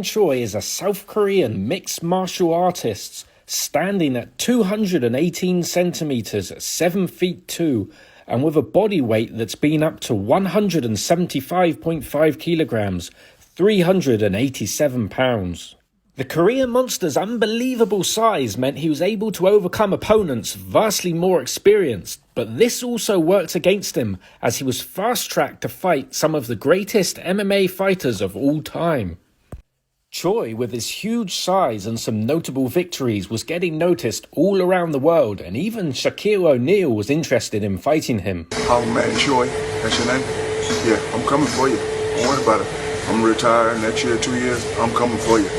Choi is a South Korean mixed martial artist standing at 218 centimeters, 7 feet 2, and with a body weight that's been up to 175.5 kilograms, 387 pounds. The Korean monster's unbelievable size meant he was able to overcome opponents vastly more experienced, but this also worked against him as he was fast-tracked to fight some of the greatest MMA fighters of all time. Choi, with his huge size and some notable victories, was getting noticed all around the world, and even Shaquille O'Neal was interested in fighting him. Man, Choi, that's your name? Yeah, I'm coming for you. Don't worry about it. I'm retired next year, 2 years. I'm coming for you.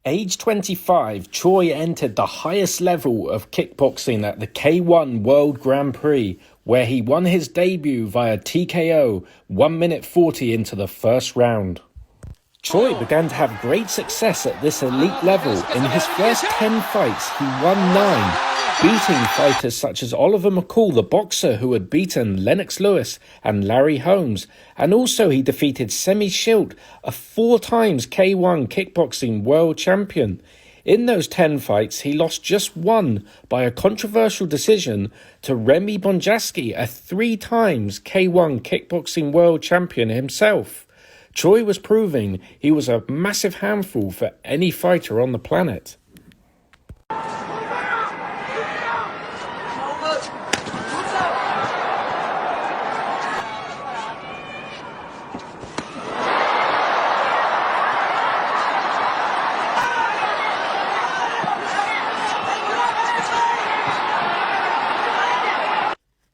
Age 25, Choi entered the highest level of kickboxing at the K1 World Grand Prix, where he won his debut via TKO 1 minute 40 into the first round. Choi began to have great success at this elite level. In his first 10 fights, he won 9, beating fighters such as Oliver McCall, the boxer who had beaten Lennox Lewis and Larry Holmes. And also he defeated Semi Schilt, a 4 times K1 kickboxing world champion. In those 10 fights, he lost just 1 by a controversial decision to Remy Bonjasky, a 3 times K1 kickboxing world champion himself. Choi was proving he was a massive handful for any fighter on the planet.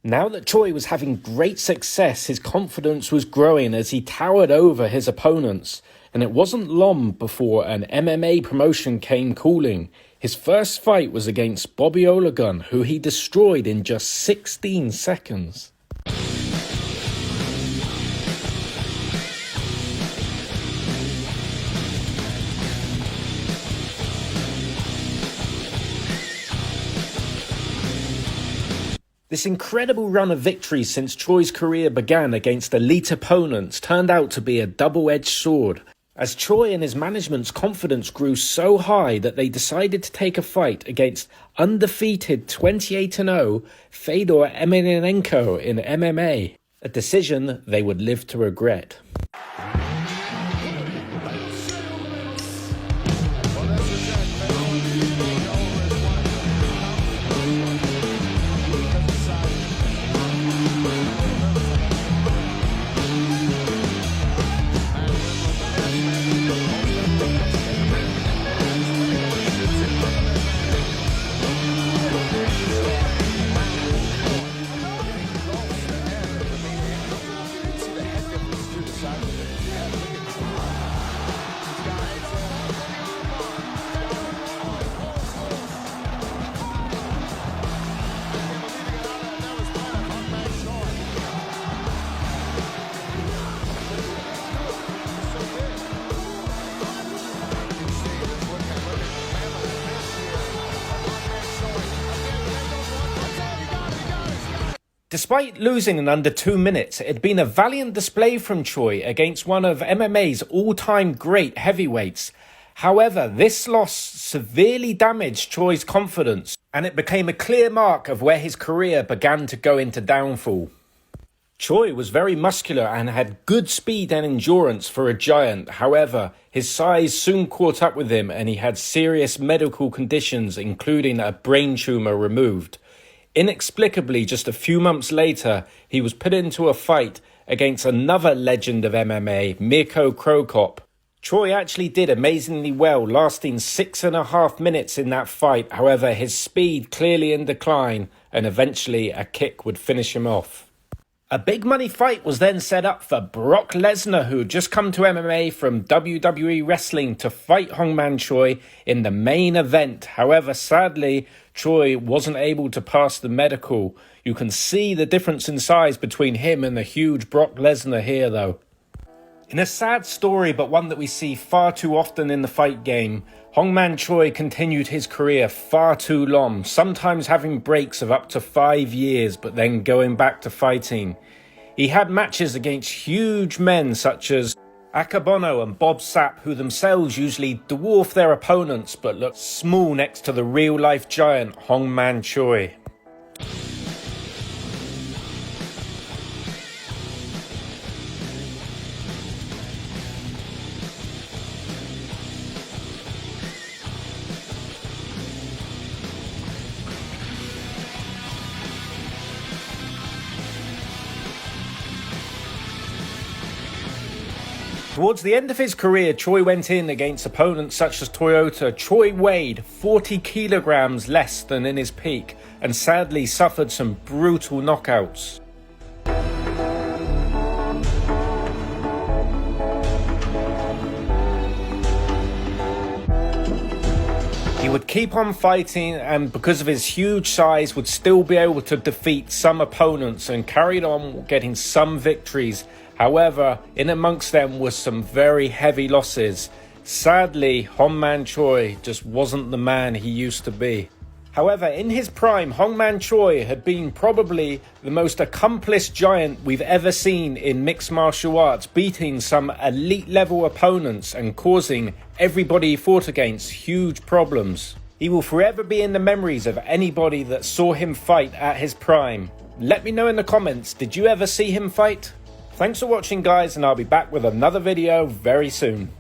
Now that Choi was having great success, his confidence was growing as he towered over his opponents. And it wasn't long before an MMA promotion came calling. His first fight was against Bobby Olagun, who he destroyed in just 16 seconds. This incredible run of victories since Choi's career began against elite opponents turned out to be a double-edged sword, as Choi and his management's confidence grew so high that they decided to take a fight against undefeated 28-0 Fedor Emelianenko in MMA, a decision they would live to regret. Despite losing in under 2 minutes, it had been a valiant display from Choi against one of MMA's all-time great heavyweights. However, this loss severely damaged Choi's confidence, and it became a clear mark of where his career began to go into downfall. Choi was very muscular and had good speed and endurance for a giant. However, his size soon caught up with him and he had serious medical conditions, including a brain tumor removed. Inexplicably, just a few months later, he was put into a fight against another legend of MMA, Mirko Cro Cop. Choi actually did amazingly well, lasting 6.5 minutes in that fight. However, his speed clearly in decline and eventually a kick would finish him off. A big money fight was then set up for Brock Lesnar, who had just come to MMA from WWE Wrestling to fight Hongman Choi in the main event. However, sadly, Choi wasn't able to pass the medical. You can see the difference in size between him and the huge Brock Lesnar here, though. In a sad story, but one that we see far too often in the fight game, Hongman Choi continued his career far too long, sometimes having breaks of up to 5 years, but then going back to fighting. He had matches against huge men such as Akebono and Bob Sapp, who themselves usually dwarf their opponents, but look small next to the real-life giant Hongman Choi. Towards the end of his career, Choi went in against opponents such as Toyota. Choi weighed 40 kilograms less than in his peak and sadly suffered some brutal knockouts. He would keep on fighting and because of his huge size would still be able to defeat some opponents and carried on getting some victories. However, in amongst them was some very heavy losses. Sadly, Hongman Choi just wasn't the man he used to be. However, in his prime, Hongman Choi had been probably the most accomplished giant we've ever seen in mixed martial arts, beating some elite level opponents and causing everybody he fought against huge problems. He will forever be in the memories of anybody that saw him fight at his prime. Let me know in the comments, did you ever see him fight? Thanks for watching guys, and I'll be back with another video very soon.